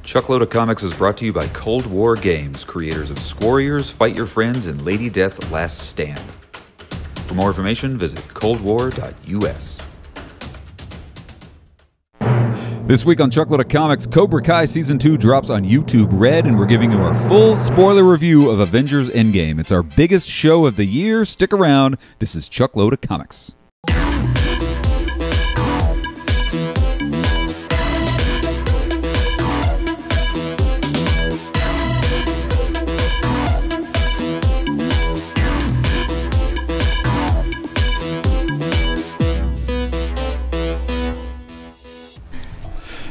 Chuckload of Comics is brought to you by Cold War Games, creators of Squarriors, Fight Your Friends, and Lady Death Last Stand. For more information, visit coldwar.us. This week on Chuckload of Comics, Cobra Kai Season 2 drops on YouTube Red, and we're giving you our full spoiler review of Avengers Endgame. It's our biggest show of the year. Stick around. This is Chuckload of Comics.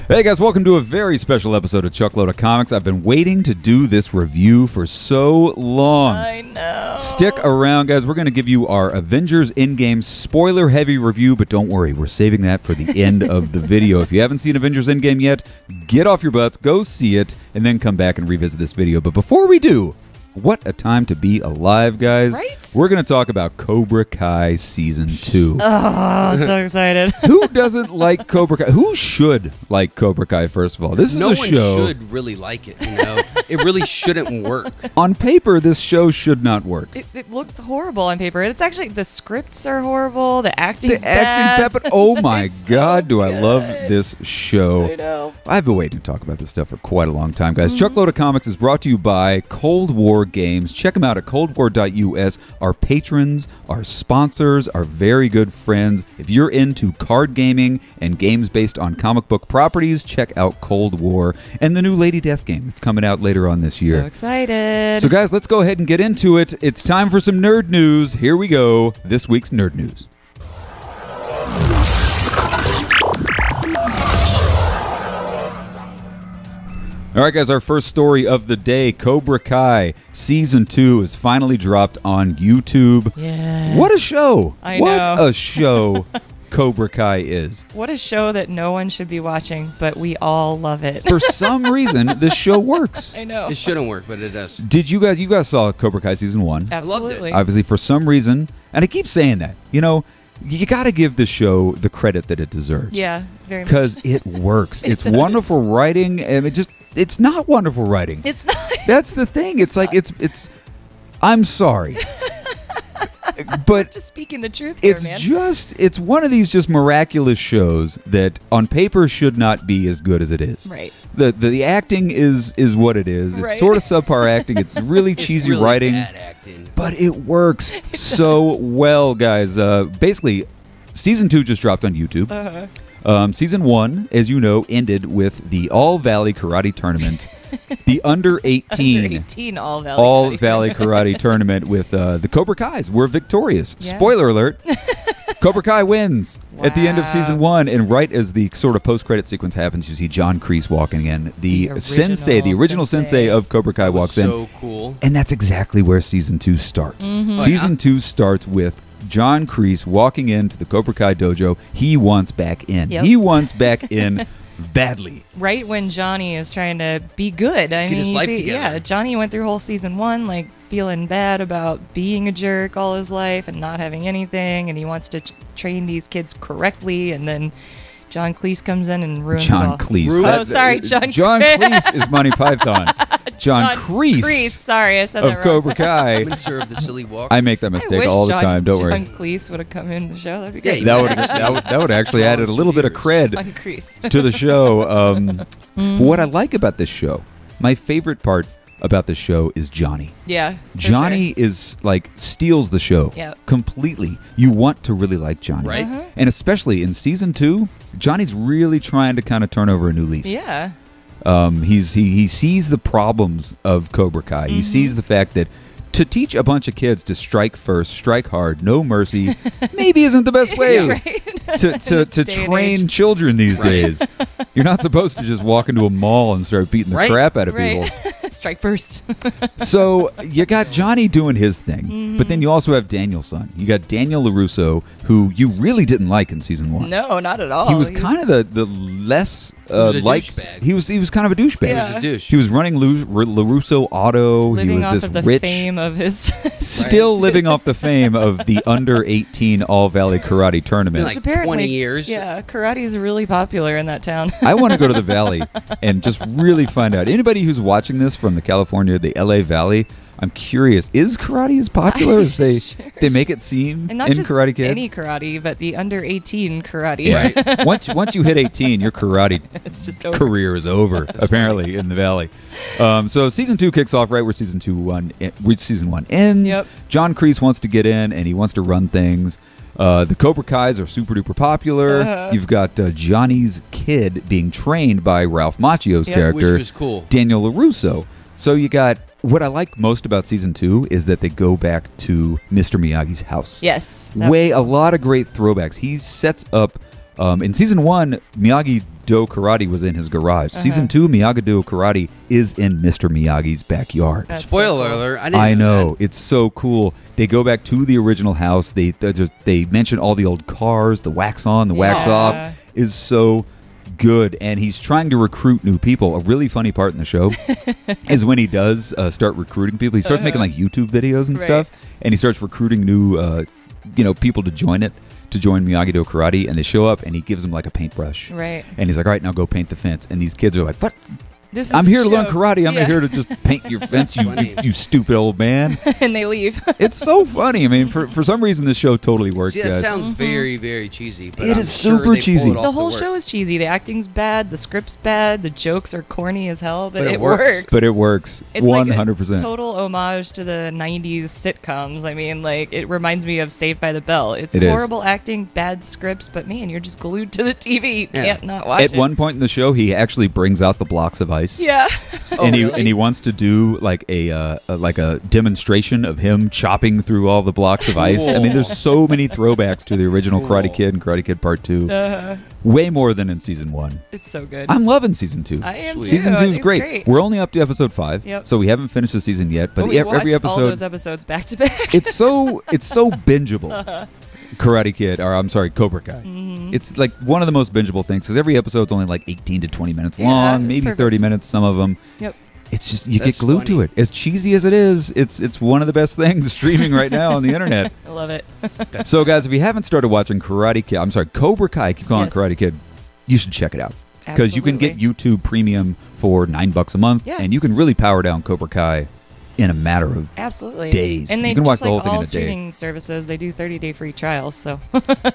Hey guys, welcome to a very special episode of Chuckload of Comics. I've been waiting to do this review for so long. I know. Stick around, guys. We're going to give you our Avengers Endgame spoiler-heavy review, but don't worry, we're saving that for the end of the video. If you haven't seen Avengers Endgame yet, get off your butts, go see it, and then come back and revisit this video. But before we do, what a time to be alive, guys. Right? We're going to talk about Cobra Kai Season 2. Oh, so excited. Who doesn't like Cobra Kai? Who should like Cobra Kai, first of all? This is a show. No one should really like it, you know? It really shouldn't work. On paper, this show should not work. It looks horrible on paper. It's actually, the scripts are horrible, the acting's bad, but oh my God, do I love good. this show. I know. I've been waiting to talk about this stuff for quite a long time, guys. Chuckload of Comics is brought to you by Cold War Games. Check them out at coldwar.us. Our patrons, our sponsors, our very good friends. If you're into card gaming and games based on comic book properties, check out Cold War and the new Lady Death game. It's coming out later on this year. So excited. So guys, let's go ahead and get into it. It's time for some nerd news. Here we go. This week's nerd news. All right, guys, our first story of the day, Cobra Kai Season 2 is finally dropped on YouTube. Yes. What a show. I what know. a show Cobra Kai is. What a show that no one should be watching, but we all love it. For some reason, this show works. I know. It shouldn't work, but it does. Did you guys saw Cobra Kai Season 1? Absolutely. Obviously, for some reason, and I keep saying that, you know, you got to give the show the credit that it deserves. Yeah, very much. Because it works. It's does. wonderful writing, and it's not wonderful writing. It's not. That's the thing. It's like, it's I'm sorry. But Just speaking the truth here, man. it's one of these just miraculous shows that on paper should not be as good as it is. Right. The acting is what it is. It's Right. sort of subpar acting. It's really It's cheesy really writing. bad acting. But it works so well, guys. Basically, Season 2 just dropped on YouTube. Season 1, as you know, ended with the All-Valley Karate Tournament. The Under 18 Under 18 All-Valley Karate Tournament with the Cobra Kais were victorious. Yeah. Spoiler alert. Cobra Kai wins at the end of Season 1, and right as the sort of post-credit sequence happens, you see John Kreese walking in. The original sensei of Cobra Kai walks in. So cool. And that's exactly where Season 2 starts. Season 2 starts with John Kreese walking into the Cobra Kai dojo. He wants back in. Yep. He wants back in badly. Right when Johnny is trying to be good. I Get mean, his you life see, together. yeah, Johnny went through whole Season 1, like, feeling bad about being a jerk all his life and not having anything, and he wants to train these kids correctly, and then John Cleese comes in and ruins it all. John Cleese. Oh, sorry, John Cleese is Monty Python. John Kreese. Kreese Sorry, I said of that wrong. Cobra Kai. Minister of the Silly Walk. I make that I mistake wish all the John- time. Don't John worry. Cleese would have come in the show. That'd be Yeah, great. That would actually added a little bit of cred John Kreese. to the show. What I like about this show, my favorite part about this show is Johnny. Yeah. for Johnny sure. is like steals the show Yep. completely. You want to really like Johnny, Right. And especially in Season 2, Johnny's really trying to kind of turn over a new leaf. Yeah. He sees the problems of Cobra Kai. He sees the fact that to teach a bunch of kids to strike first, strike hard, no mercy, maybe isn't the best way Yeah, right. to In this day and train age. children these Right. days. You're not supposed to just walk into a mall and start beating the Right. crap out of Right. people. Strike first. So you got Johnny doing his thing, but then you also have Daniel's son. You got Daniel LaRusso, who you really didn't like in season 1. No, not at all. He was kind of the less was a liked. douchebag. He was kind of a douchebag. Yeah. He was a douche. He was running LaRusso Auto. living He was off this of the rich, fame of his. still living off the fame of the under 18 All Valley Karate Tournament. Like Apparently, 20 years. Yeah, karate is really popular in that town. I want to go to the Valley and just really find out. Anybody who's watching this from the California, the LA Valley, I'm curious, is karate as popular as they make it seem And not in just Karate Kid? any karate, but the under 18 karate. Right. once you hit 18, your karate It's just over. career is over, apparently, in the Valley. So season 2 kicks off right where season 1 ends. Yep. John Kreese wants to get in, and he wants to run things. The Cobra Kais are super duper popular. You've got Johnny's kid being trained by Ralph Macchio's Yep. character, Which was cool. Daniel LaRusso. So you got, what I like most about season 2 is that they go back to Mr. Miyagi's house. Yes. A lot of great throwbacks. He sets up, in season 1, Miyagi-Do Karate was in his garage. Season 2, Miyagi-Do Karate is in Mr. Miyagi's backyard. That's so Spoiler cool. alert. I know. know. That. It's so cool. They go back to the original house. They mention all the old cars, the wax on, the wax Yeah. off is so good. And he's trying to recruit new people. A really funny part in the show is when he does start recruiting people. He starts making like YouTube videos and Right. stuff, and he starts recruiting new people to join Miyagi-Do Karate, and they show up, and he gives them like a paintbrush. Right. And he's like, all right, now go paint the fence. And these kids are like, what? This is I'm a here to learn joke. karate. I'm Yeah. not here to just paint your fence, Funny. you stupid old man. And they leave. It's so funny. I mean, for some reason, this show totally works, See, that guys. sounds very, very cheesy. But It I'm is sure super they cheesy. pull it off The to whole work. show is cheesy. The acting's bad. The script's bad. The jokes are corny as hell, but, But it it works. works. But it works It's like 100%. a total homage to the 90s sitcoms. I mean, like, it reminds me of Saved by the Bell. It's It is. horrible acting, bad scripts, but man, you're just glued to the TV. You Yeah. can't not watch it. At one point in the show, he actually brings out the blocks of ice. Yeah. Oh, And he really? wants to do like a demonstration of him chopping through all the blocks of ice. I mean, there's so many throwbacks to the original Karate Cool. Kid and Karate Kid Part 2. Way more than in season 1. It's so good. I'm loving season 2. I am Sweet. too. Season I 2 is think it's great. We're only up to episode 5, Yep. so we haven't finished the season yet. But But we watched every all episode, those episodes back to back. it's so bingeable. Karate Kid, or I'm sorry, Cobra Kai. It's like one of the most bingeable things because every episode's only like 18 to 20 minutes Yeah, long, maybe perfect. 30 minutes, some of them. Yep. It's just you That's get glued to funny. it. As cheesy as it is, it's one of the best things streaming right now on the internet. I love it. So guys, if you haven't started watching Cobra Kai, I keep calling Yes. it Karate Kid, you should check it out. Because you can get Absolutely. YouTube Premium for $9 a month, Yeah. and you can really power down Cobra Kai in a matter of Absolutely. days. And You they can watch just the whole like thing in all a day. streaming services, they do 30-day free trials. So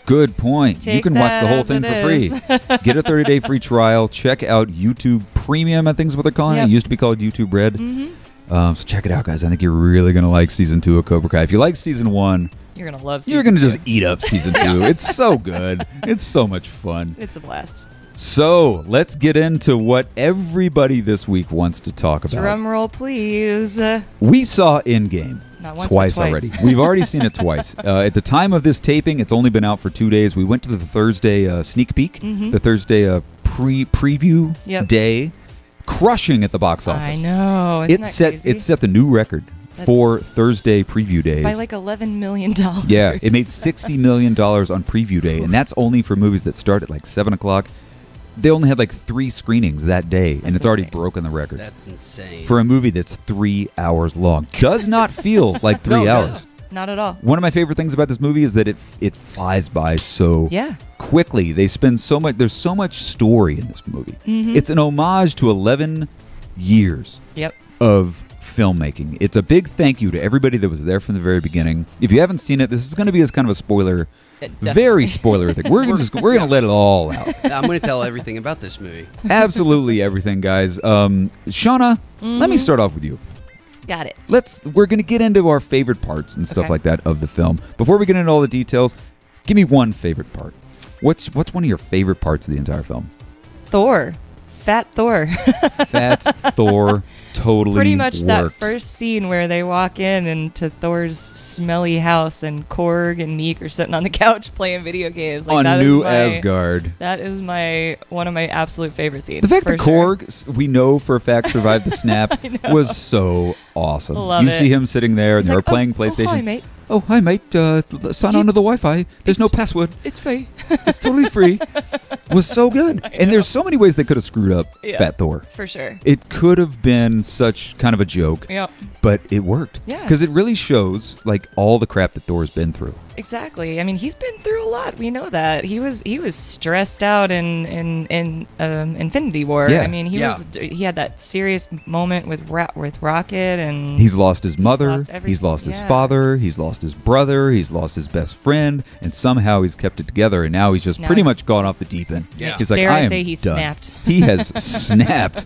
Good point. You Take can watch that the whole as thing it for free. is. Get a 30-day free trial. Check out YouTube Premium, I think is what they're calling it. Yep. It used to be called YouTube Red. Mm-hmm. So check it out, guys. I think you're really going to like Season 2 of Cobra Kai. If you like Season 1, you're gonna love. you're season going to just two. eat up Season 2. It's so good. It's so much fun. It's a blast. So let's get into what everybody this week wants to talk about. Drum roll, please. We saw Endgame Not once, but twice twice. already. We've already seen it twice. At the time of this taping, it's only been out for 2 days. We went to the Thursday sneak peek, the Thursday preview Yep. day, crushing at the box I office. know. Isn't that crazy? It set the new record for Thursday preview days. by like $11 million. Yeah, it made $60 million on preview day, and that's only for movies that start at like 7 o'clock. They only had like 3 screenings that day, and That's it's already insane. broken the record. That's insane. For a movie that's 3 hours long. Does not feel like 3 No, hours. Not at all. One of my favorite things about this movie is that it flies by so Yeah. quickly. They spend so much. There's so much story in this movie. It's an homage to 11 years Yep. of filmmaking. It's a big thank you to everybody that was there from the very beginning. If you haven't seen it, this is going to be as kind of a spoiler, very spoiler thing. We're gonna let it all out. I'm going to tell everything about this movie. Absolutely everything, guys. Shauna, let me start off with you. Got it. We're going to get into our favorite parts and stuff Okay. like that of the film. Before we get into all the details, give me one favorite part. What's one of your favorite parts of the entire film? Thor. Fat Thor. Fat Thor. totally pretty much that worked. first scene where they walk in into Thor's smelly house and Korg and Meek are sitting on the couch playing video games. Like, on that New is my, Asgard. That is one of my absolute favorite scenes. The fact that for sure. Korg, we know for a fact, survived the snap was so awesome. Love you it. see him sitting there and He's they're like, playing oh, PlayStation. Oh, hi, mate. Oh, hi, mate. Sign on to the Wi-Fi. There's no It's- password. It's free. It's totally free. Was so good. And there's so many ways they could have screwed up Yeah. Fat Thor. For sure. It could have been such kind of a joke, Yep. but it worked. Yeah. Because it really shows like all the crap that Thor's been through. Exactly. I mean, he's been through a lot. We know that he was stressed out in Infinity War. Yeah. I mean, he had that serious moment with Rocket, and He's lost his mother. lost everything. He's lost his Yeah. father. He's lost his brother. He's lost his best friend. And somehow he's kept it together. And now he's just Now pretty he's- much gone off the deep end. Yeah. He's like, Dare I am say he done. snapped. He has snapped.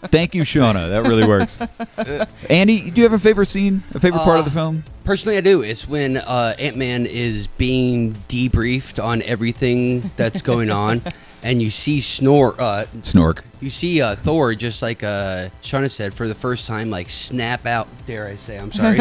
Thank you, Shauna. That really works. Andy, do you have a favorite scene? A favorite part of the film? Personally, I do. It's when Ant-Man is being debriefed on everything that's going on, and you see Snork. You see Thor, just like Shauna said, for the first time, like snap out. Dare I say? I'm sorry.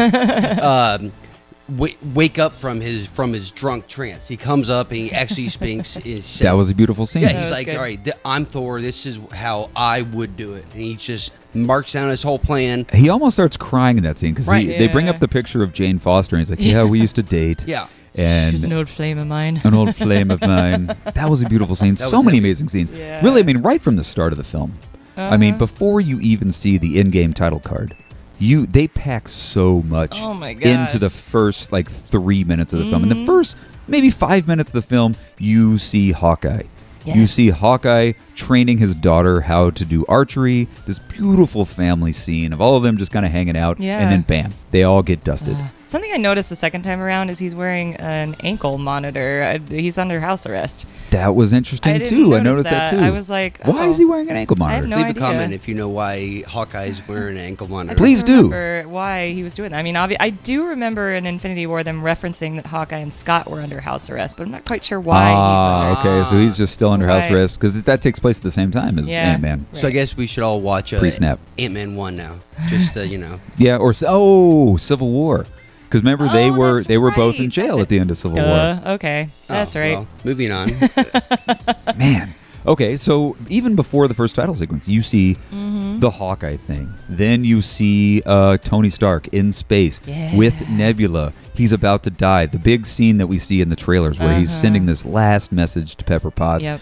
Wake up from his drunk trance. He comes up and he actually speaks. That was a beautiful scene. Yeah, That he's was like, good. all right, I'm Thor. This is how I would do it. And he just marks down his whole plan. He almost starts crying in that scene because Right. they bring Yeah. up the picture of Jane Foster and he's like, yeah, we used to date. Yeah. And She's an old flame of mine. an old flame of mine. That was a beautiful scene. That So was many heavy. amazing scenes. Yeah. Really, I mean, right from the start of the film. I mean, Uh-huh. before you even see the in-game title card, they pack so much Oh my into gosh. the first like 3 minutes of the film. In the Mhm. first maybe 5 minutes of the film, you see Hawkeye. You Yes. see Hawkeye training his daughter how to do archery. This beautiful family scene of all of them just kind of hanging out, Yeah. and then bam, they all get dusted. Something I noticed the second time around is he's wearing an ankle monitor. He's under house arrest. That was interesting I didn't too. I notice noticed that too. I was like, why oh. is he wearing an ankle I monitor? have no Leave idea. a comment if you know why Hawkeye's wearing an ankle monitor. Please do. Remember why he was doing that. I mean, I do remember in Infinity War them referencing that Hawkeye and Scott were under house arrest, but I'm not quite sure why he's under. Okay, so he's just still under house Right. arrest because that takes place at the same time as Yeah. Ant-Man. So I guess we should all watch Pre-snap. Ant-Man 1 now. Just, you know. Yeah, or Civil War, because remember they Oh, were that's they were both in right. jail That's at the end of Civil Duh. Okay, that's Oh, right. Well, moving on. War. Man. Okay, so even before the first title sequence, you see Mm-hmm. the Hawkeye thing. Then you see Tony Stark in space Yeah. with Nebula. He's about to die. The big scene that we see in the trailers where he's Uh-huh. sending this last message to Pepper Potts. Yep.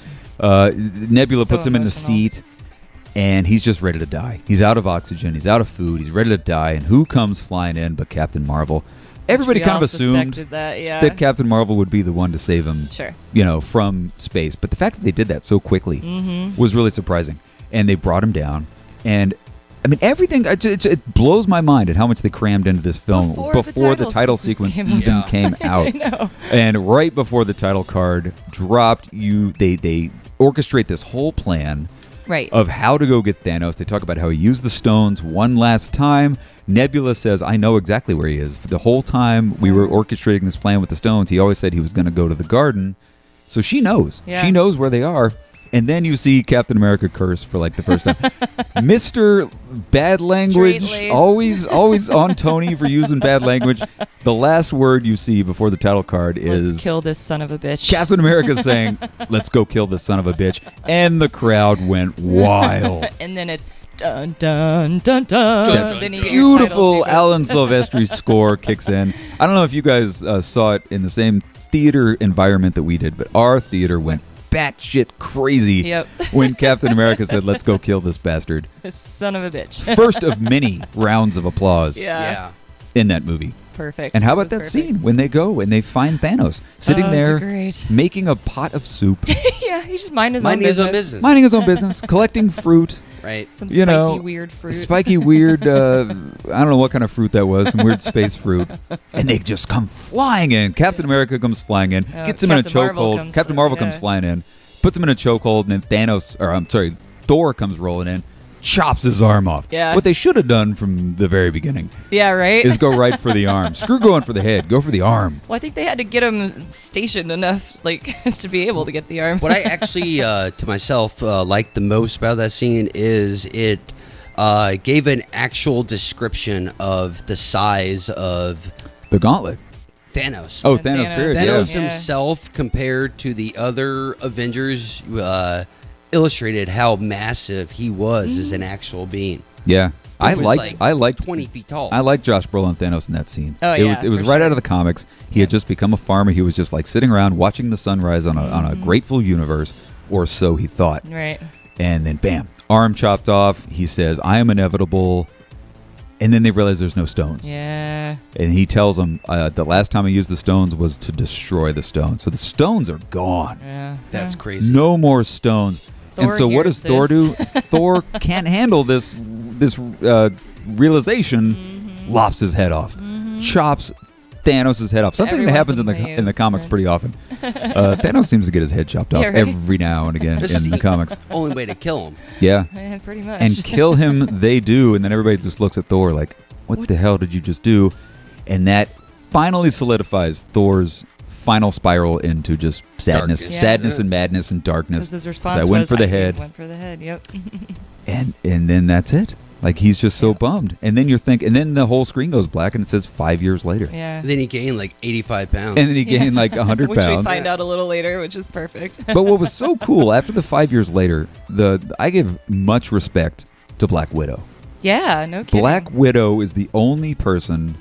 Nebula So puts him in the emotional. seat, and he's just ready to die. He's out of oxygen. He's out of food. He's ready to die. And who comes flying in but Captain Marvel? Everybody We kind of all assumed suspected that, yeah. that Captain Marvel would be the one to save him, Sure. from space. But the fact that they did that so quickly Mm-hmm. was really surprising. And they brought him down. And I mean, everything, it blows my mind at how much they crammed into this film Before the the title title sequence sequence even came came out. I know. And right before the title card dropped, they orchestrate this whole plan Right. of how to go get Thanos. They talk about how he used the stones one last time. Nebula says, I know exactly where he is. For the whole time we were orchestrating this plan with the stones, he always said he was going to go to the garden. So she knows. Yeah. She knows where they are. And then you see Captain America curse for like the first time. Mr. Bad Language, Straight-laced. always on Tony for using bad language. The last word you see before the title card is Let's kill this son of a bitch. Captain America saying, let's go kill this son of a bitch. And the crowd went wild. And then it's dun dun dun dun. Dun, Then you dun, get your title Beautiful sequence. Alan Silvestri score kicks in. I don't know if you guys saw it in the same theater environment that we did, but our theater went batshit crazy Yep. when Captain America said, let's go kill this bastard. This son of a bitch. First of many rounds of applause Yeah. in that movie. Perfect. And how It about was that perfect. scene when they go and they find Thanos sitting Oh, those there are great. making a pot of soup, Yeah, he just mind his Minding own his own business. business. minding his own business, collecting fruit. Right. Some You spiky, know, weird fruit. Spiky, weird, I don't know what kind of fruit that was, some weird space fruit. And they just come flying in. Captain America comes flying in, Oh, gets him in a Captain Marvel chokehold. comes Captain flying- Marvel comes yeah. flying in, puts him in a chokehold, and then Thor comes rolling in, chops his arm off. Yeah. What they should have done from the very beginning Yeah, right? is go right for the arm. Screw going for the head. Go for the arm. Well, I think they had to get him stationed enough, like, to be able to get the arm. What I actually, to myself, like the most about that scene is it gave an actual description of the size of The Gauntlet. Thanos. Oh, Thanos. Period. Thanos Yeah. himself, compared to the other Avengers, illustrated how massive he was as an actual being. Yeah. I was liked 20 feet tall. I liked Josh Brolin Thanos in that scene. Oh, it yeah, was for right sure. out of the comics. He had just become a farmer. He was just like sitting around watching the sunrise on a grateful universe, or so he thought. Right. And then bam, arm chopped off. He says, "I am inevitable." And then they realize there's no stones. Yeah. And he tells them the last time he used the stones was to destroy the stones. So the stones are gone. Yeah. That's crazy. No more stones. And Thor so what does hears Thor do? this. Thor can't handle this realization, lops his head off, chops Thanos' head off. Something that happens Everyone's in the amazed, comics right? pretty often. Thanos seems to get his head chopped off Yeah, right. every now and again This is in the comics. Only way to kill him. Yeah. Yeah, pretty much. And kill him they do, and then everybody just looks at Thor like, what the hell did you just do? And that finally solidifies Thor's final spiral into just sadness, Darkness. Yeah. sadness and madness and darkness. Because his response I went was, for the I head. went for the head. Yep. And then that's it. Like he's just so bummed. And then and then the whole screen goes black and it says 5 years later. Yeah. Then he gained like 85 pounds. And then he gained like 100 Which we pounds. find out a little later, which is perfect. But what was so cool after the 5 years later, I give much respect to Black Widow. Yeah, no kidding. Black Widow is the only person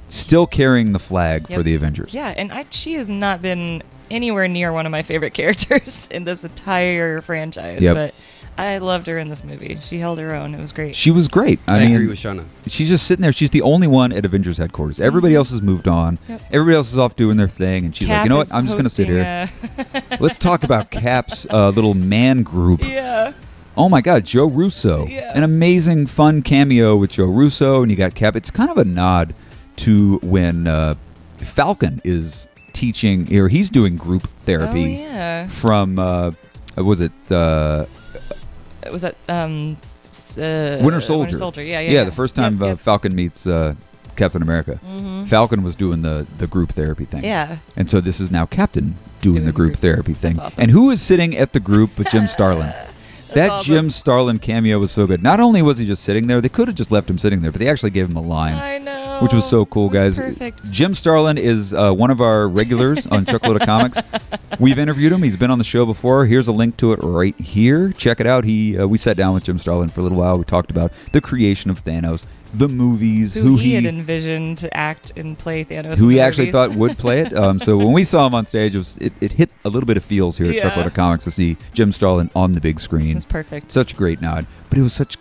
still carrying the flag for Yep. the Avengers. Yeah, and she has not been anywhere near one of my favorite characters in this entire franchise. Yep. But I loved her in this movie. She held her own. It was great. She was great. I mean, agree with Shauna. she's just sitting there. She's the only one at Avengers headquarters. Everybody else has moved on. Yep. Everybody else is off doing their thing, and she's like, Cap you know what? is I'm just going to sit here. hosting Let's talk about Cap's little man group. yeah. Oh my God, Joe Russo. Yeah. An amazing, fun cameo with Joe Russo, and you got Cap. It's kind of a nod to when Falcon is teaching, or he's doing group therapy Oh, yeah. from, was it Was that Winter Soldier? Winter Soldier, yeah. the first time Yep. Falcon meets Captain America. Falcon was doing the group therapy thing. Yeah. And so this is now Captain doing the group therapy thing. That's awesome. And who is sitting at the group but Jim Starlin? That awesome. Jim Starlin cameo was so good. Not only was he just sitting there, they could have just left him sitting there, but they actually gave him a line. I know. Which was so cool, It was guys. perfect. Jim Starlin is one of our regulars on Chuckload of Comics. We've interviewed him. He's been on the show before. Here's a link to it right here. Check it out. We sat down with Jim Starlin for a little while. We talked about the creation of Thanos, the movies, who he had envisioned to act and play Thanos. who in he the actually movies. thought would play it. So when we saw him on stage, it hit a little bit of feels here at Yeah. Chuckload of Comics to see Jim Starlin on the big It screen. was perfect. Such a great nod. But it was such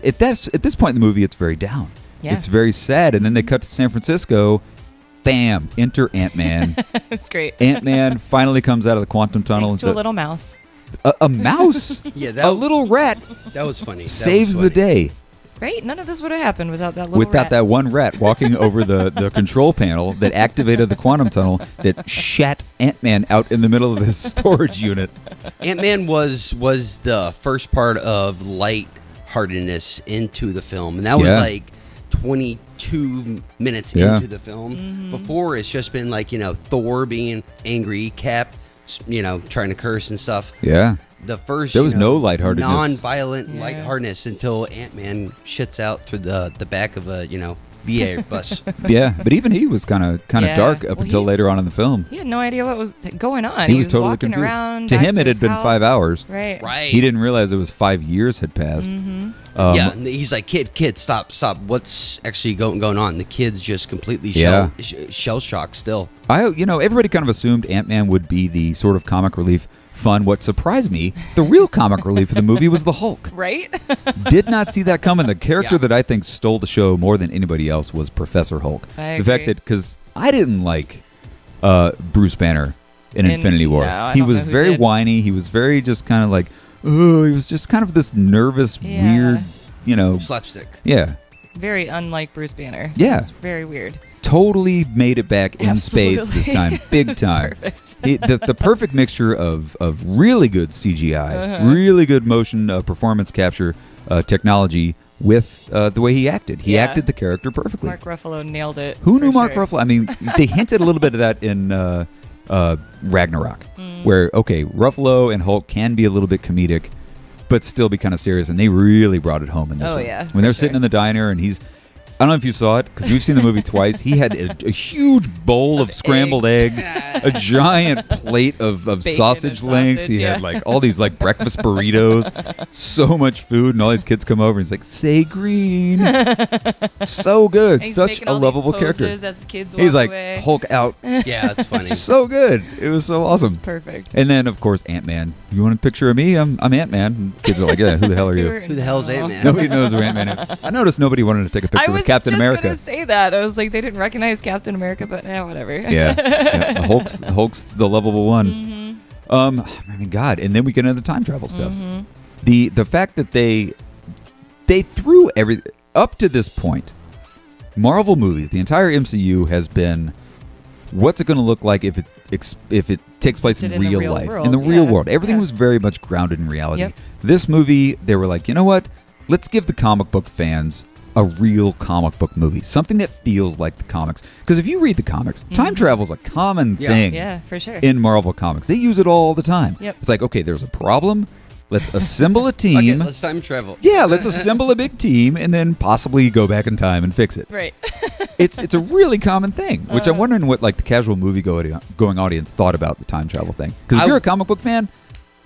at this point in the movie, it's very down. Yeah. It's very sad. And then they cut to San Francisco. Bam! Enter Ant-Man. It was great. Ant-Man finally comes out of the quantum tunnel. Thanks to a little mouse. A mouse, Yeah, a little rat that was funny. That saves was the funny. day. Right? None of this would have happened without that little Without rat. that one rat walking over the control panel that activated the quantum tunnel that shat Ant-Man out in the middle of his storage unit. Ant-Man was the first part of light-heartedness into the film, and that was Yeah. like 22 minutes Yeah. into the film. Before, it's just been like, Thor being angry, Cap, trying to curse and stuff. Yeah. The first There was no lightheartedness. non-violent Yeah. lightheartedness until Ant-Man shits out through the back of a VA bus. Yeah, but even he was kind of Yeah. dark up Well, until he- later on in the film. He had no idea what was going on. He was totally walking confused. around To back him, it his had been house. 5 hours. Right. Right. He didn't realize it was 5 years had passed. Yeah, and he's like, kid, stop. What's actually going on? The kid's just completely shell shocked still. Everybody kind of assumed Ant-Man would be the sort of comic relief fun. What surprised me, the real comic relief of the movie was the Hulk. Right? Did not see that coming. The character Yeah. that I think stole the show more than anybody else was Professor Hulk. I The fact agree. that, because I didn't like Bruce Banner in Infinity War. no, I He don't was know who very did. whiny. He was very just kind of like, oh, he was just kind of this nervous, Yeah. weird, Slapstick. yeah. Very unlike Bruce Banner. Yeah. It's very weird. Totally made it back in Absolutely. spades this time, big It's time. perfect. The perfect mixture of really good CGI, Uh-huh. really good motion performance capture technology with the way he acted. He Yeah. acted the character perfectly. Mark Ruffalo nailed it. Who for knew Mark sure. Ruffalo? I mean, they hinted a little bit of that in Ragnarok, where, okay, Ruffalo and Hulk can be a little bit comedic, but still be kind of serious. And they really brought it home in this Oh, one. yeah, When they're for sitting sure. in the diner and he's, I don't know if you saw it because we've seen the movie twice. He had a huge bowl of scrambled eggs, a giant plate of Bacon sausage and links. sausage, He had yeah. like all these like breakfast burritos, so much food, and all these kids come over and he's like, "Say green," so good, And he's such making a all these lovable character. poses as kids walk He's like away. Hulk out, Yeah, that's funny. so good. It was so awesome. Perfect. And then of course Ant-Man. You want a picture of me? I'm Ant-Man. And kids are like, "Yeah, who the hell are you?" Who the hell's Ant-Man? Nobody knows who Ant-Man is. I noticed nobody wanted to take a picture I was with Captain just America. gonna say that. I was like, they didn't recognize Captain America, but whatever. Yeah. The Hulk's the lovable one. Mm-hmm. I mean, God, and then we get into the time travel stuff. The fact that they threw every up to this point, Marvel movies, the entire MCU has been, what's it going to look like if it takes place in In the real real life, world, in the real yeah. world. Everything Yeah. was very much grounded in reality. Yep. This movie, they were like, you know what? Let's give the comic book fans a real comic book movie, something that feels like the comics. Because if you read the comics, time travel is a common Yeah. thing Yeah, for sure. in Marvel comics. They use it all the time. Yep. It's like, okay, there's a problem. Let's assemble a Okay, team. let's time travel. Yeah, let's assemble a big team and then possibly go back in time and fix it. Right. It's a really common thing, which I'm wondering what like the casual movie going audience thought about the time travel thing. Because if you're a comic book fan,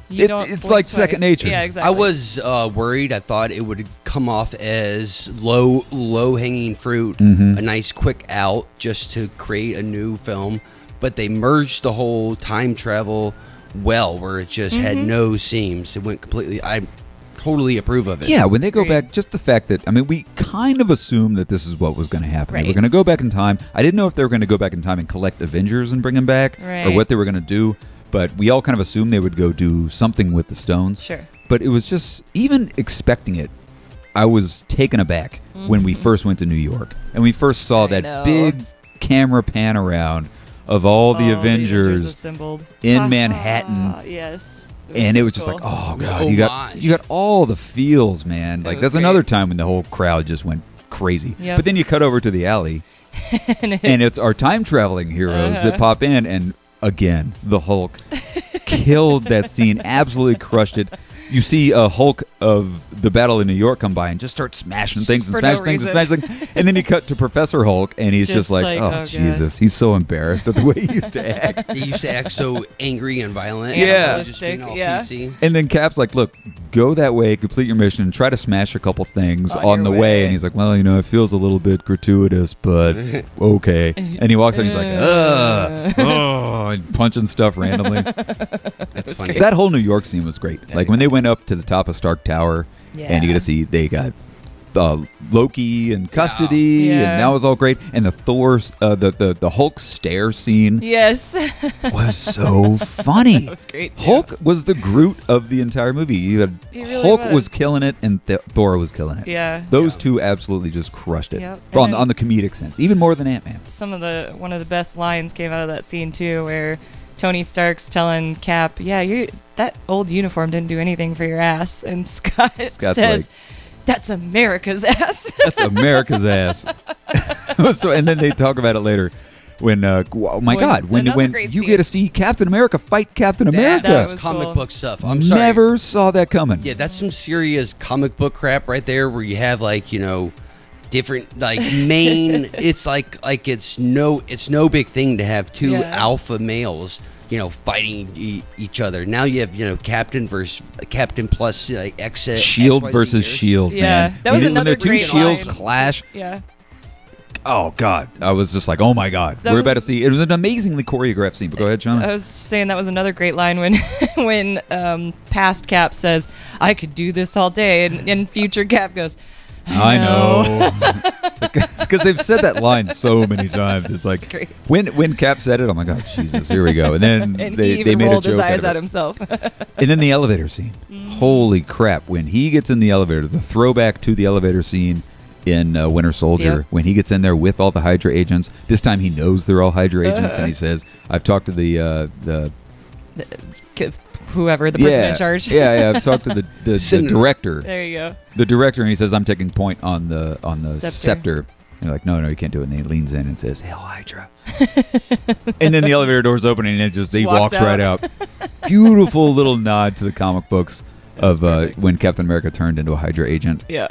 You don't it's blink like twice. second nature. Yeah, exactly. I was worried. I thought it would come off as low hanging fruit, Mhm. a nice quick out just to create a new film. But they merged the whole time travel well, where it just had no seams. It went completely. I totally approve of it. Yeah, when they go Agreed. back, just the fact that, I mean, we kind of assumed that this is what was going to happen. They were Right. going to go back in time. I didn't know if they were going to go back in time and collect Avengers and bring them back or Right. what they were going to do, but we all kind of assumed they would go do something with the stones. Sure. But it was just, even expecting it, I was taken aback when we first went to New York and we first saw I that know. big camera pan around of all the Avengers assembled in Manhattan. Yes. and so it was just cool. like, oh It was god, homage. you got all the feels, man. It Like was that's great. another time when the whole crowd just went crazy. Yep. But then you cut over to the alley, and it's our time traveling heroes that pop in, and again, the Hulk killed that scene, absolutely crushed it. You see a Hulk of the Battle in New York come by and just start smashing things and For no smashing things and reason. smashing things. And then you cut to Professor Hulk, and he's It's just just like, like, oh, oh, God. Jesus. He's so embarrassed at the way he used to act. They used to act so angry and violent. Yeah. Just being all Yeah. PC. And then Cap's like, look, go that way, complete your mission, and try to smash a couple things On on your the way. way. And he's like, well, you know, it feels a little bit gratuitous, but okay. And he walks in, he's like, ugh, oh, and punching stuff randomly. That's funny. That whole New York scene was great. Like when they went up to the top of Stark Tower, Yeah. and you get to see they got Loki in custody, Yeah. and that was all great. And the the Hulk stare scene Yes. was so funny. That was great. too. Hulk was the Groot of the entire movie. You had He really Hulk was was. killing it, and Thor was killing it. Yeah. Those two absolutely just crushed it Yep. on, And- on the comedic sense, even more than Ant-Man. One of the best lines came out of that scene too, where Tony Stark's telling Cap, "Yeah, that old uniform didn't do anything for your ass," and Scott Scott's says, like, "That's America's ass." "That's America's ass." So, and then they talk about it later. When oh my God, when another when great you scene. get to see Captain America fight Captain America, that was was comic cool. book stuff. I'm sorry. never saw that coming. Yeah, that's some serious comic book crap right there, where you have like different like main. It's like it's no big thing to have two Yeah. alpha males fighting each other. Now you have Captain versus Captain plus X Shield XYZ versus years. Shield, Yeah, man. that was when another their two great shields line. clash. Yeah. Oh God, I was just like, oh my God, That we're was- about to see. It was an amazingly choreographed scene. But go ahead, Sean. I was saying that was another great line when when past Cap says, "I could do this all day," and future Cap goes, I know. It's because they've said that line so many times. It's like great. when Cap said it, I'm like, oh Jesus, here we go. And then And they he even made a rolled his joke eyes out at of it. himself. And then the elevator scene. Holy crap! When he gets in the elevator, the throwback to the elevator scene in Winter Soldier, Yep. when he gets in there with all the Hydra agents. This time he knows they're all Hydra agents, and he says, "I've talked to the Whoever the person in charge. yeah, I've talked to the Senator. director." There you go. The director, and he says, "I'm taking point on the Scepter. scepter." And they're like, "No, you can't do it." And he leans in and says, "Hail Hydra!" And then the elevator doors open, and he Walks walks right out. Beautiful little nod to the comic books. of when Captain America turned into a Hydra agent. Yeah.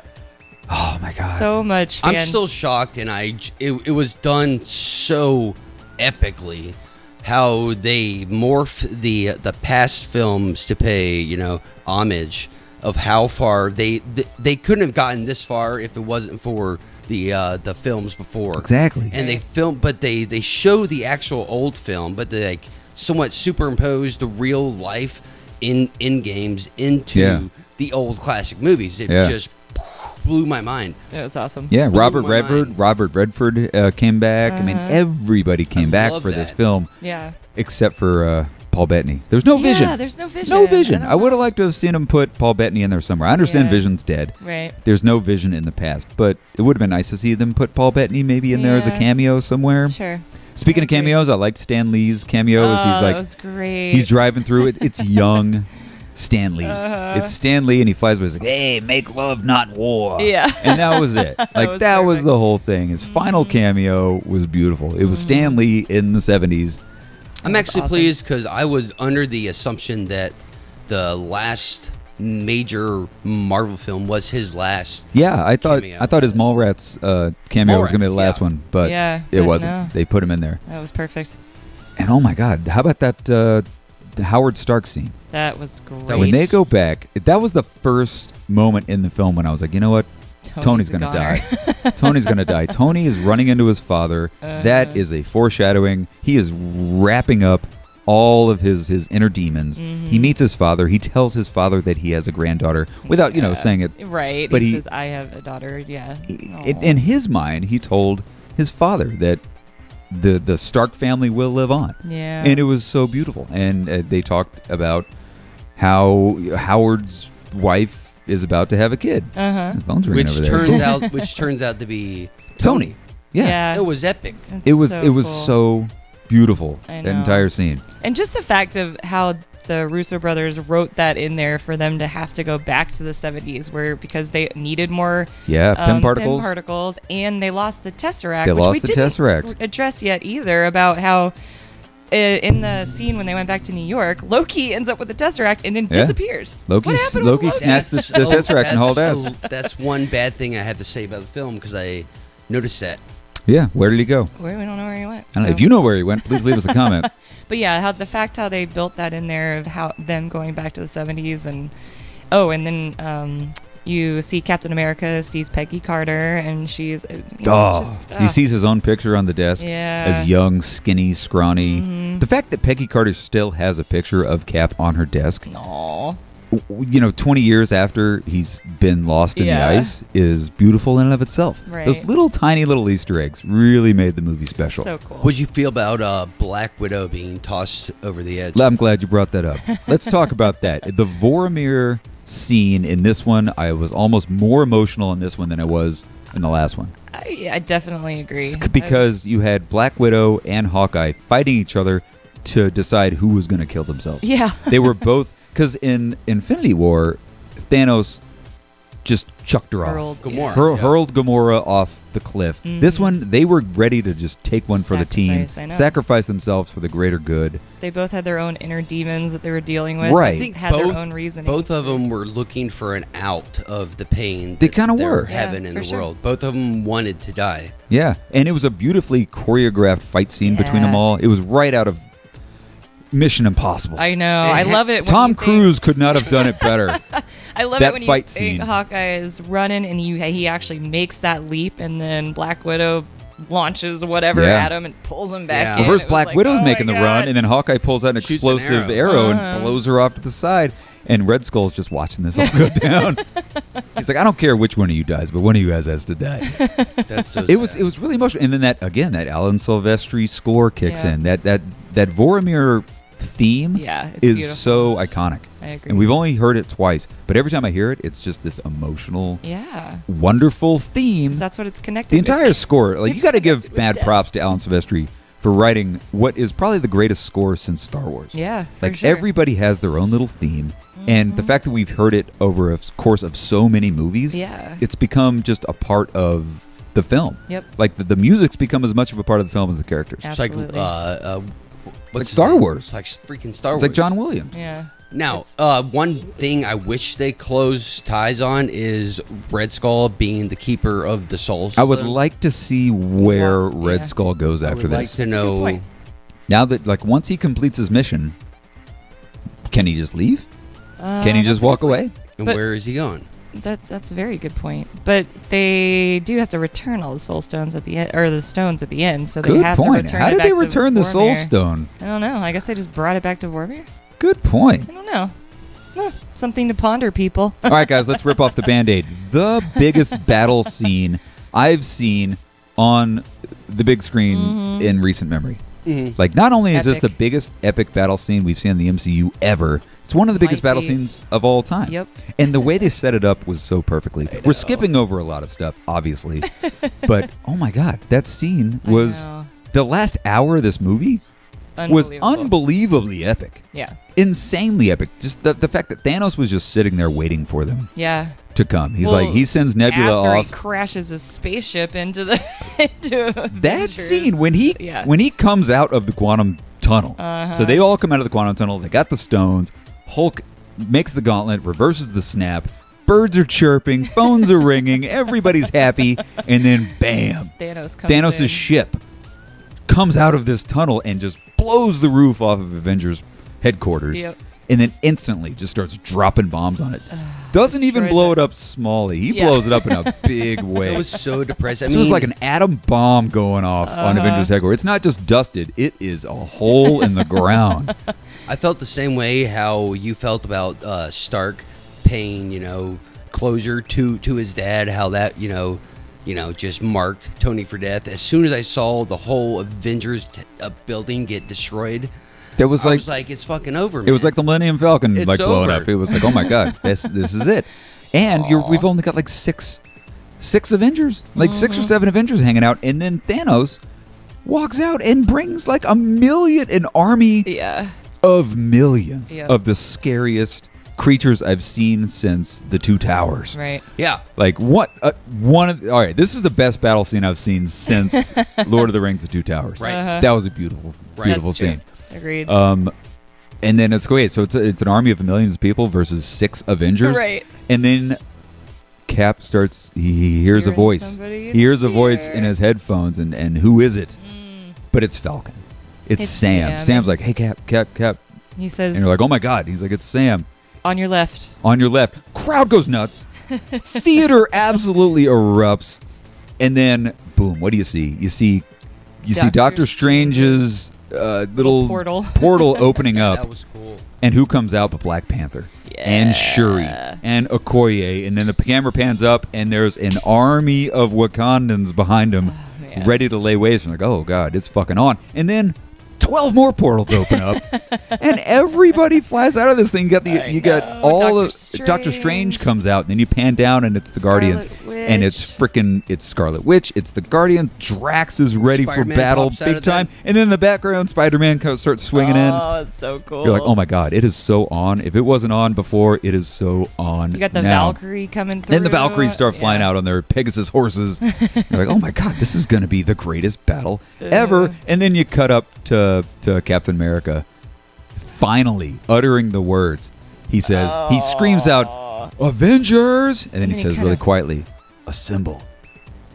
Oh my god. So much. I'm still shocked, and it was done so epically. How they morph the past films to pay homage of how far they couldn't have gotten this far if it wasn't for the films before. Exactly. And they film, but they show the actual old film, but they like somewhat superimpose the real life in games into the old classic movies. It just blew my mind. It was awesome. Yeah, Robert Redford came back. I mean, everybody came back for this film. Yeah. Except for Paul Bettany. There's no Vision. Yeah, there's no Vision. No Vision. I would have liked to have seen him put Paul Bettany in there somewhere. I understand Vision's dead. Right. There's no Vision in the past, but it would have been nice to see them put Paul Bettany maybe in there as a cameo somewhere. Sure. Speaking of cameos, I liked Stan Lee's cameo. Oh, as he's like, that was great. He's driving through it. It's young Stan Lee. It's Stan Lee, and he flies by. He's like, "Hey, make love, not war." Yeah. And that was it. Like that was the whole thing. His final cameo was beautiful. It was Stan Lee in the 70s. I'm actually pleased because I was under the assumption that the last major Marvel film was his last. Yeah, I thought cameo. His Mallrats cameo was going to be the last one, but it wasn't. No. They put him in there. That was perfect. And oh my God, how about that Howard Stark scene? That was great. When they go back, that was the first moment in the film when I was like, you know what? Tony's going to die. Tony's going to die. Tony is running into his father. That is a foreshadowing. He is wrapping up all of his inner demons. He meets his father. He tells his father that he has a granddaughter without, saying it. Right. But he says, I have a daughter. Yeah. In his mind, he told his father that the Stark family will live on. Yeah. And it was so beautiful. And they talked about how Howard's wife is about to have a kid. The phone's ringing over there. Which turns out to be Tony. Yeah. It was epic. It was so beautiful. That entire scene. And just the fact of how the Russo brothers wrote that in there for them to have to go back to the 70s because they needed more PEM particles. And they lost the Tesseract. They which lost we the didn't Tesseract. address yet either about how in the scene when they went back to New York, Loki ends up with the Tesseract and then disappears. Loki snatched the Tesseract and hauled ass. That's one bad thing I have to say about the film because I noticed that. Yeah, where did he go? We don't know where he went. I don't know. If you know where he went, please leave us a comment. But yeah, how they built that in there of how them going back to the 70s and then you see Captain America sees Peggy Carter and she's he sees his own picture on the desk as young, skinny, scrawny. The fact that Peggy Carter still has a picture of Cap on her desk. Aww. 20 years after he's been lost in the ice is beautiful in and of itself. Right. Those little tiny little Easter eggs really made the movie special. So cool. What did you feel about Black Widow being tossed over the edge? I'm glad you brought that up. Let's talk about that. The Vormir scene in this one, I was almost more emotional in this one than I was in the last one. I definitely agree. Because you had Black Widow and Hawkeye fighting each other to decide who was going to kill themselves. Yeah. They were both... Because in Infinity War, Thanos just chucked her hurled off. Gamora. Hurled Gamora off the cliff. This one, they were ready to just take one for the team. Sacrifice themselves for the greater good. They both had their own inner demons that they were dealing with. Right. I think had their own reasoning. Both of them were looking for an out of the pain they kind of were having in the world. Both of them wanted to die. Yeah. And it was a beautifully choreographed fight scene between them all. It was right out of Mission Impossible. I know. I love it. Tom Cruise could not have done it better. I love that it when fight you scene. Hawkeye is running and he actually makes that leap, and then Black Widow launches whatever at him and pulls him back in. Well, first Black Widow's making the run, and then Hawkeye pulls out an explosive arrow and blows her off to the side. And Red Skull's just watching this all go down. He's like, I don't care which one of you dies, but one of you guys has to die. That's so it was really emotional. And then that Alan Silvestri score kicks in. That Vormir theme is beautiful. So iconic. I agree. And we've only heard it twice, but every time I hear it, it's just this emotional, wonderful theme. That's what it's connected the entire with. score. Like, you got to give mad props to Alan Silvestri for writing what is probably the greatest score since Star Wars. Yeah, like sure. Everybody has their own little theme. And the fact that we've heard it over a course of so many movies, it's become just a part of the film. Yep. Like the music's become as much of a part of the film as the characters. Absolutely. It's like Star Wars. It's like freaking Star Wars. It's like John Williams. Yeah. Now, one thing I wish they closed ties on is Red Skull being the keeper of the Soul Stone. I would like to see where Red Skull goes after I would like this. to know. Now that, like, once he completes his mission, can he just leave? Can he just walk away? And But- where is he going? That's a very good point. But they do have to return all the soul stones at the end, or the stones at the end. So they Good have point. to return How it did back they to return the Soul Vormir. Stone? I don't know. I guess they just brought it back to Vormir. Good point. I don't know. Something to ponder, people. All right, guys, let's rip off the Band-Aid. The biggest battle scene I've seen on the big screen in recent memory. Like, not only is this the Epic. biggest epic battle scene we've seen in the MCU ever, it's one of the biggest Might battle be. scenes of all time. Yep. And the way they set it up was so perfectly. I We're know. skipping over a lot of stuff, obviously. But, oh my God, that scene I was... know. The last hour of this movie was Unbelievable. unbelievably epic. Yeah. Insanely epic. Just the fact that Thanos was just sitting there waiting for them Yeah. to come. He's Well, like, he sends Nebula After off. he crashes his spaceship into the into That Avengers. scene when he Yeah. when he comes out of the quantum tunnel. Uh-huh. So they all come out of the quantum tunnel. They got the stones. Hulk makes the gauntlet, reverses the snap. Birds are chirping, phones are ringing, everybody's happy, and then bam, Thanos comes Thanos' in. ship comes out of this tunnel and just blows the roof off of Avengers headquarters. Yep. And then instantly just starts dropping bombs on it. Doesn't even Destroys blow it. it up smally. He Yeah. blows it up in a big way. It was so depressing. This was like an atom bomb going off on Avengers headquarters. It's not just dusted; it is a hole in the ground. I felt the same way how you felt about Stark paying, closure to his dad. How that, just marked Tony for death. As soon as I saw the whole Avengers building get destroyed, There was I like, was like, it's fucking over. it was like the Millennium Falcon It's like blowing over. up. It was like, oh my god, this is it. And we've only got like six Avengers, like 6 or 7 Avengers hanging out, and then Thanos walks out and brings like an army Yeah. of millions Yep. of the scariest creatures I've seen since the Two Towers. Right. yeah. Like what? All right, this is the best battle scene I've seen since Lord of the Rings: The Two Towers. Right. Uh-huh. That was a beautiful, beautiful That's true. scene. Agreed. And then it's great. So it's an army of millions of people versus 6 Avengers. Right. And then Cap starts. He hears a Hearing voice. somebody in He hears a the voice ear. in his headphones, and who is it? But it's Falcon. It's Sam. Sam. Sam's like, hey, Cap. He says, And you're like, oh my god. He's like, it's Sam. on your left. On your left. Crowd goes nuts. Theater absolutely erupts. And then, boom, what do you see? You see Doctor Doctor Strange's little portal. opening That up. was cool. And who comes out but Black Panther? And Shuri. And Okoye. And then the camera pans up, and there's an army of Wakandans behind him man. ready to lay waste. And like, oh, God, it's fucking on. And then 12 more portals open up, and everybody flies out of this thing. You got know. all Doctor of Doctor Strange comes out, and then you pan down, and it's the Guardians, Scarlet and it's Scarlet Witch, it's the Guardian. Drax is ready for Spider-Man battle, pops out big of there. time, and then in the background, Spider-Man starts swinging in. Oh, it's so cool. You're like, oh my god, it is so on. If it wasn't on before, it is so on. You got the now. Valkyrie coming through. Then the Valkyries start flying Yeah. out on their Pegasus horses. You're like, oh my god, this is going to be the greatest battle ever. And then you cut up to Captain America finally uttering the words. He says, he screams out, Avengers! And then he he says kinda- really quietly, assemble.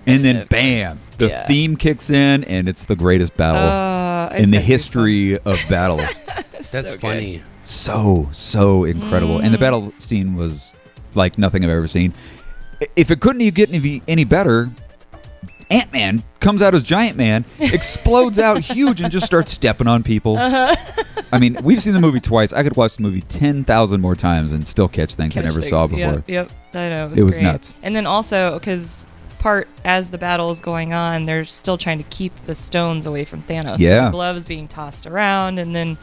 And then bam, the Yeah. theme kicks in, and it's the greatest battle It's in the got history of battles. goosebumps. That's So funny. So incredible. And the battle scene was like nothing I've ever seen. If it couldn't get any better, Ant-Man comes out as Giant Man, explodes out huge, and just starts stepping on people. I mean, we've seen the movie twice. I could watch the movie 10,000 more times and still catch things I Catch never things. saw before. Yep. I know. It was great. nuts. And then also, because as the battle is going on, they're still trying to keep the stones away from Thanos. So Yeah. the glove is being tossed around, and then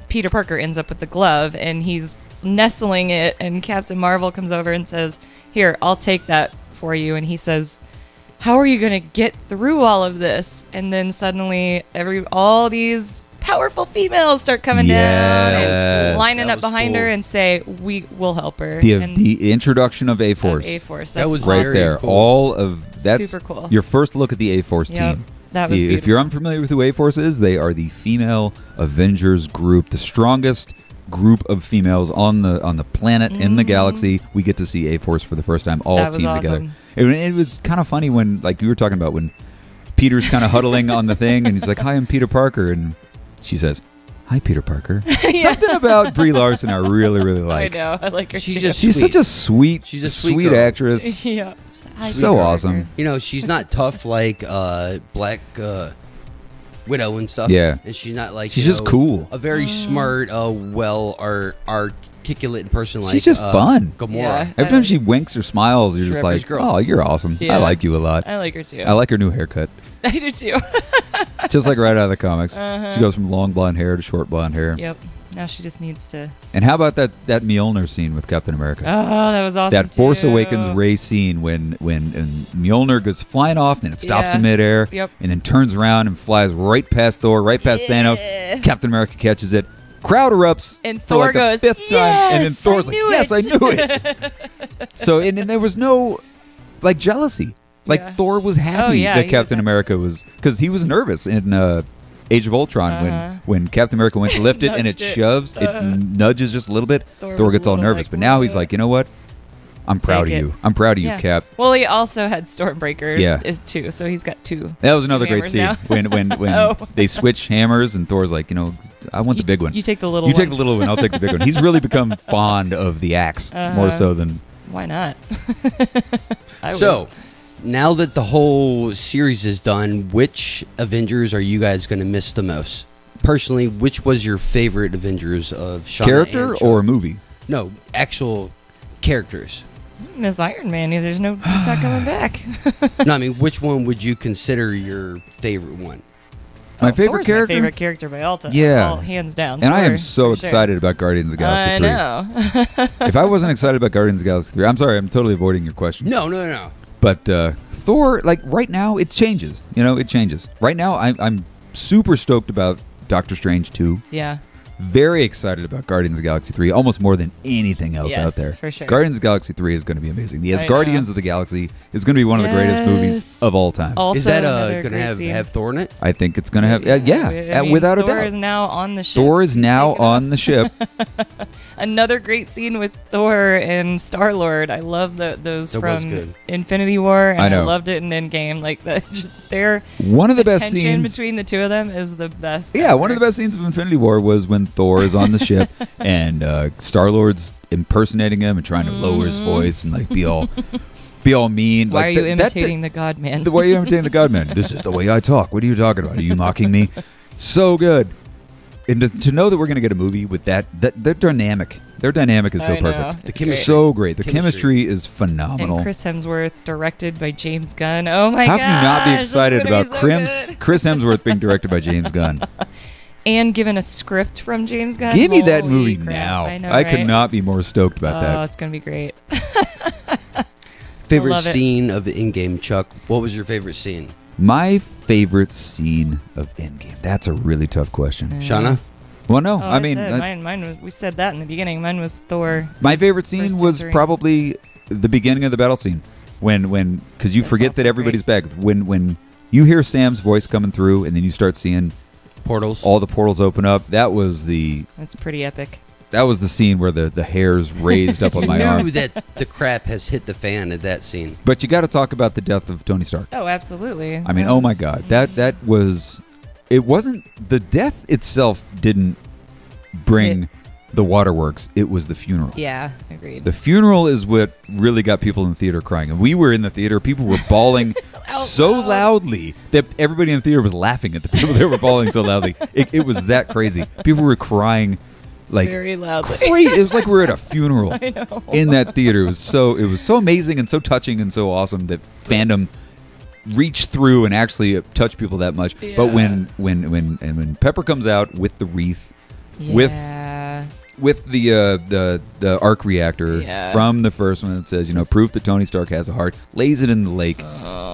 Peter Parker ends up with the glove, and he's nestling it, and Captain Marvel comes over and says, here, I'll take that for you. And he says, how are you going to get through all of this? And then suddenly all these powerful females start coming down Yes. and lining That up was behind her cool. and say, we will help her. And The introduction of A-Force. A-Force. That was Right very there. cool. All of that's Super cool. your first look at the A-Force Yep. team. That was If beautiful. you're unfamiliar with who A-Force is, they are the female Avengers group, the strongest group of females on the planet in the galaxy. We get to see A-Force for the first time, all That was teamed together. awesome. It was kind of funny when, like you were talking about, when Peter's kind of huddling on the thing, and he's like, "Hi, I'm Peter Parker," and she says, "Hi, Peter Parker." Something about Brie Larson I really, really like. I know. I like her She's too. just- She's Sweet. such a sweet, She's a sweet girl. actress. yeah. Hi, So Peter awesome. Parker. You know, she's not tough like Black Widow and stuff. Yeah. And she's not like, She's you just know, cool. a very smart, articulate person like She's just fun. Gamora. Yeah. Every time she winks or smiles, you're She's just Rapper's like, girl. "Oh, you're awesome. Yeah. I like you a lot. I like her too. I like her new haircut." I do too. Just like right out of the comics. Uh-huh. She goes from long blonde hair to short blonde hair. Yep. Now she just needs to. And how about that Mjolnir scene with Captain America? Oh, that was awesome. That Force too. Awakens Rey scene when Mjolnir goes flying off and it stops Yeah. in midair Yep. and then turns around and flies right past Thor, right past Thanos. Captain America catches it. Crowd erupts And for Thor like goes, the fifth time, and then "Yes, Thor's I like, knew "Yes, I it." knew it." So and there was no like jealousy. Like Yeah. Thor was happy Oh, yeah, that he was Captain happy. America was, because he was nervous in Age of Ultron Uh-huh. when Captain America went to lift it and it Nudged it. shoves, it nudges just a little bit. Thor Thor was gets a all little nervous, like, but now he's "What?" like, "You know what? I'm proud of Take it. you. I'm proud of you, Yeah. Cap." Well, he also had Stormbreaker. Yeah. Is too, so he's got two. That was another Two great hammers scene now. when Oh. they switch hammers and Thor's like, "I want the big one. You take the little You one. take the little one. I'll take the big one." He's really become fond of the axe more so than. Why not? I So, would. now that the whole series is done, which Avengers are you guys going to miss the most? Personally, which was your favorite Avengers of Shauna Character and Sean? or movie? No, actual characters. Miss Iron Man. He's not coming back. No, I mean, which one would you consider your favorite one? My Oh, favorite Thor's character? My favorite character by all time. Yeah. All hands down. And I am Thor, so for sure. excited about Guardians of the Galaxy I 3. know. If I wasn't excited about Guardians of the Galaxy 3, I'm sorry, I'm totally avoiding your question. No. But Thor, like right now, it changes. It changes. Right now, I'm super stoked about Doctor Strange 2. Yeah. Very excited about Guardians of the Galaxy 3, almost more than anything else Yes, out there. for sure. Guardians of the Galaxy 3 is going to be amazing. The I know. Guardians of the Galaxy is going to be one of the greatest movies Yes. of all time. Also, Is that another going to great scene. have Thor in it? I think it's going to have, I mean, without a Thor doubt. is now on the ship. Thor is He's now taken off. on the ship. Another great scene with Thor and Star Lord. I love those That was from good. Infinity War, and I know. loved it in Endgame. Like their One of the best tension scenes. between the two of them is the best. Yeah, one of ever. the best scenes of Infinity War was when Thor is on the ship and Star-Lord's impersonating him and trying to lower his voice and like be all mean. Why like, are you that- imitating the God Man? the way you imitating the God Man? This is the way I talk. What are you talking about? Are you mocking me? So good. And to know that we're going to get a movie with that their dynamic. Their dynamic is so I know. perfect. The It's chemistry. so great. The Chemistry. chemistry is phenomenal. And Chris Hemsworth, directed by James Gunn. Oh my How god! can you not be excited about Chris Hemsworth being directed by James Gunn? And given a script from James Gunn. Give me that Holy movie crap, now. I know, could right? not be more stoked about Oh, that. it's gonna be great. Favorite love it. scene of the Endgame, Chuck? What was your favorite scene? My favorite scene of Endgame. That's a really tough question. Shauna? Well, no, Oh, I mean, mine was. We said that in the beginning. Mine was Thor. my favorite scene First was two, three. probably the beginning of the battle scene when because you That's forget also that everybody's back. When you hear Sam's voice coming through and then you start seeing Portals? all the portals open up. That was the pretty epic. scene where the hairs raised up on You my knew arm. that the crap has hit the fan at that scene. But you got to talk about the death of Tony Stark. Oh, absolutely. I mean, oh my God, that was. It wasn't the death itself didn't bring the waterworks. It was the funeral. Yeah, agreed. The funeral is what really got people in the theater crying. And we were in the theater. People were bawling so loud. loudly that everybody in the theater was laughing at the people that were bawling so loudly. It was that crazy. People were crying like Very loudly. crazy. It was like we were at a funeral I know. in that theater. It was so amazing and so touching and so awesome that fandom reached through and actually touched people that much. But Yeah. when Pepper comes out with the wreath, with Yeah. the arc reactor Yeah. from the first one that says, proof that Tony Stark has a heart, lays it in the lake,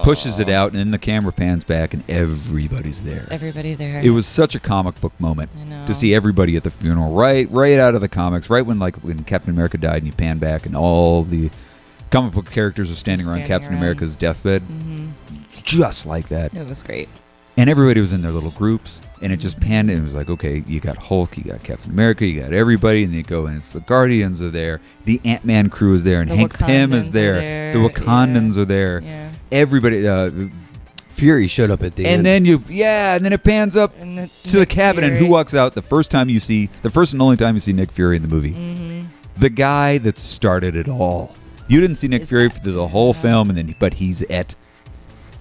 pushes it out, and then the camera pans back and everybody's there. Everybody there. It was such a comic book moment I know. to see everybody at the funeral, right out of the comics, right when Captain America died and you pan back and all the comic book characters are standing around Standing Captain around. America's deathbed, Mhm. just like that. It was great. And everybody was in their little groups, and it just panned, and it was like, okay, you got Hulk, you got Captain America, you got everybody, and they go, and it's the Guardians are there, the Ant-Man crew is there, and The Hank Pym is Wakandans are there, there, the Wakandans are there, Yeah. everybody, Fury showed up at the end. and then and then it pans up And it's to the Nick cabin, and Fury. who walks out the first and only time you see Nick Fury in the movie? Mm-hmm. The guy that started it all. You didn't see Nick Is Fury that- through the whole yeah. film, but he's at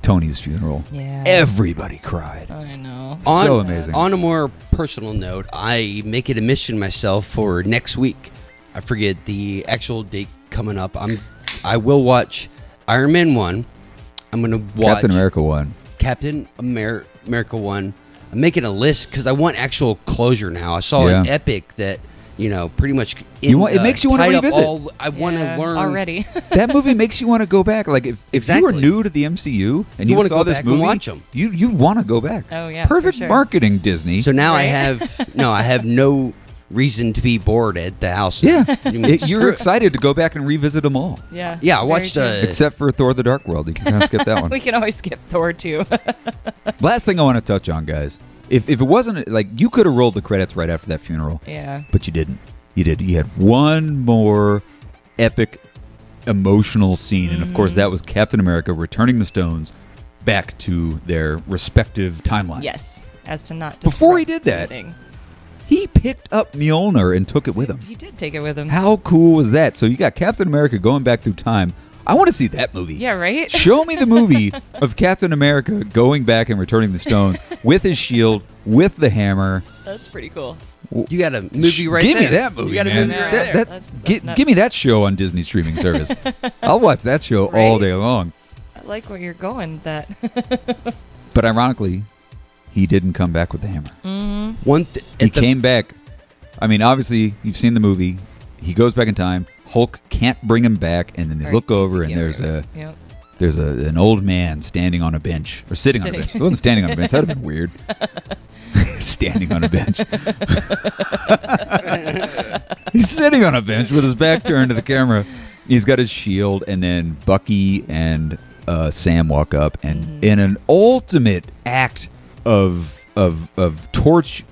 Tony's funeral. Yeah. Everybody cried. I know. So amazing. On a more personal note, I make it a mission myself for next week. I forget the actual date coming up. I will watch Iron Man 1. I'm going to watch Captain America 1. Captain America 1. I'm making a list because I want actual closure now. I saw an Yeah. epic that, pretty much it makes you wanna tied up revisit. I want to Yeah, learn already. That movie makes you want to go back. Like if you were Exactly. new to the MCU and You you wanna saw go this back and movie, watch 'em. you want to go back. Oh, yeah, for Perfect sure. marketing, Disney. So now I Right? have no reason to be bored at the house. yeah, Screw you're it. excited to go back and revisit them all. Yeah. Yeah, I very watched, true. Except for Thor: The Dark World, you can kind of skip that one. We can always skip Thor too. Last thing I want to touch on, guys. If it wasn't like you could have rolled the credits right after that funeral, Yeah. but you didn't. You did. You had one more epic, emotional scene, and of course that was Captain America returning the stones back to their respective timelines. Yes. As to not Before he disrupt did that, anything. he picked up Mjolnir and took it with him. He did take it with him. How cool was that? So you got Captain America going back through time. I want to see that movie. Yeah, right? Show me the movie of Captain America going back and returning the stones with his shield, with the hammer. That's pretty cool. You got a movie right Give there. me that movie, You got a man. movie right Yeah. there. That's nuts. Give me that show on Disney streaming service. I'll watch that show all Right? day long. I like where you're going with that. But ironically, he didn't come back with the hammer. He At the- came back. I mean, obviously, you've seen the movie. He goes back in time. Hulk can't bring him back, and then they Or look over, and Ezekiel, there's right? Yep. there's an old man standing on a bench or sitting on a Sitting. bench. It wasn't standing on a bench. That'd have been weird. Standing on a bench. He's sitting on a bench with his back turned to the camera. He's got his shield, and then Bucky and Sam walk up, and in an ultimate act of torch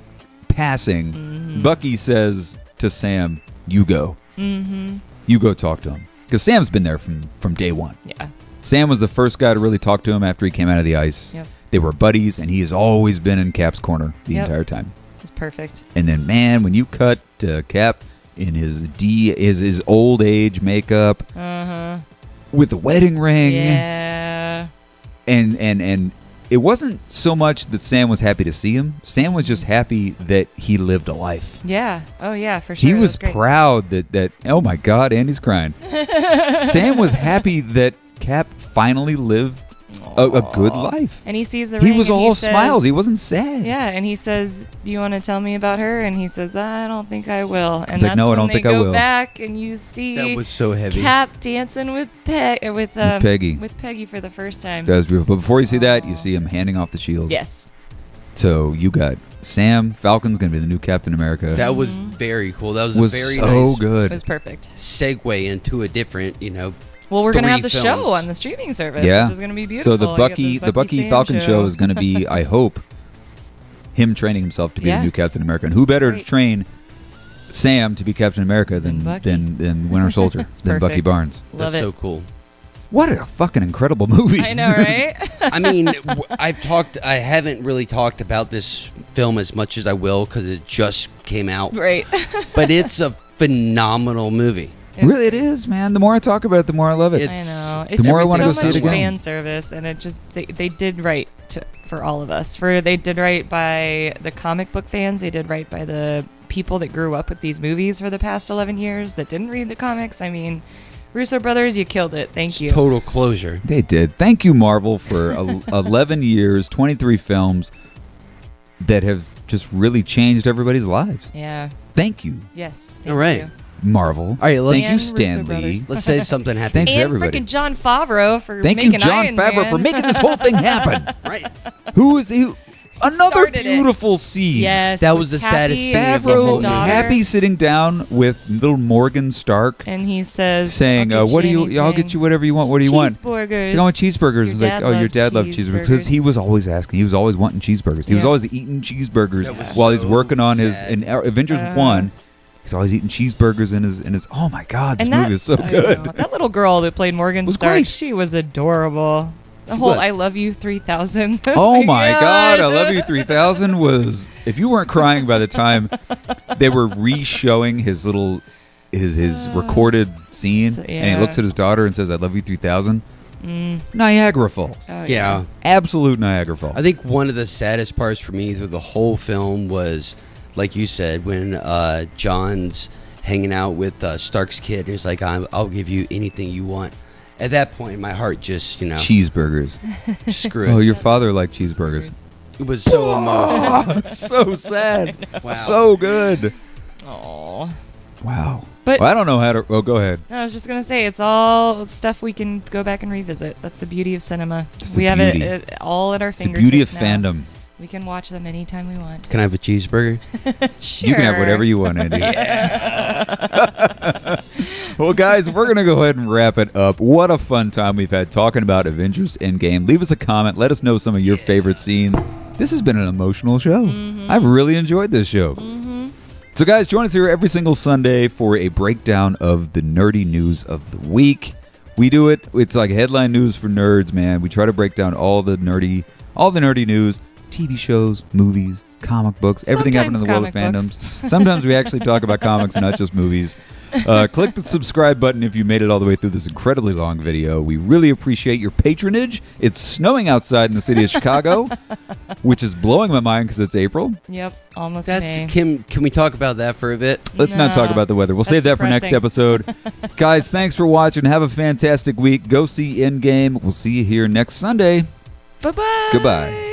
passing, Bucky says to Sam, "You go. You go talk to him," because Sam's been there from day one. Yeah. Sam was the first guy to really talk to him after he came out of the ice. Yep. They were buddies, and he has always been in Cap's corner the Yep. entire time. It's perfect. And then, man, when you cut to Cap in his old age makeup with the wedding ring, Yeah. and it wasn't so much that Sam was happy to see him. Sam was just happy that he lived a life. Yeah. Oh, yeah, for sure. He That was great. proud that oh my God, Andy's crying. Sam was happy that Cap finally lived a good life. And he sees the He ring was and all says- smiles. He wasn't sad. Yeah, and he says, "Do you want to tell me about her?" And he says, "I don't think I will." And He's like, that's "No, I when don't they think I go will." back, and you see That was so heavy. Cap dancing with Peggy. with Peggy for the first time. That was beautiful. But before you see that, you see him handing off the shield. Yes. So you got Sam Falcon's going to be the new Captain America. That was very cool. That was, was a very so nice It good. was perfect. segue into a different, Well, we're going to have 3 the films. show on the streaming service, Yeah. which is going to be beautiful. So the You get Bucky Sam Falcon show is going to be, I hope, him training himself to be Yeah. the new Captain America. And who better to Great. train Sam to be Captain America Than than Bucky. Winter Soldier, It's than Bucky perfect. Barnes. Love That's it. so cool. What a fucking incredible movie. I know, right? I mean, I haven't really talked about this film as much as I will because it just came out. Right. But it's a phenomenal movie. Really, it is, man. The more I talk about it, the more I love it. It's- I know. The more I wanna so go see it much again. fan service, and it just they did right for all of us. They did right by the comic book fans. They did right by the people that grew up with these movies for the past 11 years that didn't read the comics. I mean, Russo brothers, you killed it. Thank you. Total closure. They did. Thank you, Marvel, for 11 years, 23 films that have just really changed everybody's lives. Yeah. Thank you, Yes. All right. Marvel. All right, let's- Thank you, And Stan Russo Lee. brothers. Let's say something happened. Thanks, And everybody. freaking John Favreau for Thank making you, John Iron Favreau, Man. for making this whole thing happen. Right. Who is he? Another started it. beautiful scene. Yes, That with was the Kathy saddest scene and of the whole Favreau, movie. daughter. Happy sitting down with little Morgan Stark, And he says, saying, "I'll get "What do you? anything." I'll get you whatever you want. What do you want?" Cheeseburgers. She's going cheeseburgers. He's like, dad "Oh, your loved dad loved cheeseburgers," because he was always asking. He was always wanting cheeseburgers. He was Yeah. always eating cheeseburgers That was while he's so working on his sad. in Avengers One. He's always eating cheeseburgers in his. Oh my God, this And movie is so I good. know, that little girl that played Morgan Was Stark, great. she was adorable. The whole What? "I love you 3000." Oh my God, I Love You 3000 was. If you weren't crying by the time they were re-showing his little his recorded scene, So, and he yeah. looks at his daughter and says, "I love you 3000." Niagara Falls, Oh, Yeah. absolute Niagara Falls. I think one of the saddest parts for me through the whole film was, like you said, when John's hanging out with Stark's kid. He's like, I'll give you anything you want. At that point, my heart just, Cheeseburgers. screw Oh, it. your father liked cheeseburgers. It was so emotional. So sad. Wow. So good. Aw. Wow. But- Well, I don't know how to. Oh, go ahead. I was just gonna say, it's all stuff we can go back and revisit. That's the beauty of cinema. It's We the have beauty. it all at our It's the fingertips beauty of now. fandom. We can watch them anytime we want. Can I have a cheeseburger? Sure. You can have whatever you want, Andy. Well, guys, we're going to go ahead and wrap it up. What a fun time we've had talking about Avengers Endgame. Leave us a comment. Let us know some of your favorite scenes. This has been an emotional show. I've really enjoyed this show. So, guys, join us here every single Sunday for a breakdown of the nerdy news of the week. We do it. It's like headline news for nerds, man. We try to break down all the nerdy news, TV shows, movies, comic books, everything happening in the world of Sometimes fandoms. Sometimes we actually talk about comics and not just movies. Click the subscribe button if you made it all the way through this incredibly long video. We really appreciate your patronage. It's snowing outside in the city of Chicago, which is blowing my mind because it's April. Yep, almost May. Can we talk about that for a bit? Let's not talk No, about the weather. We'll save that's that for next depressing. episode. Guys, thanks for watching. Have a fantastic week. Go see Endgame. We'll see you here next Sunday. Bye-bye. Goodbye.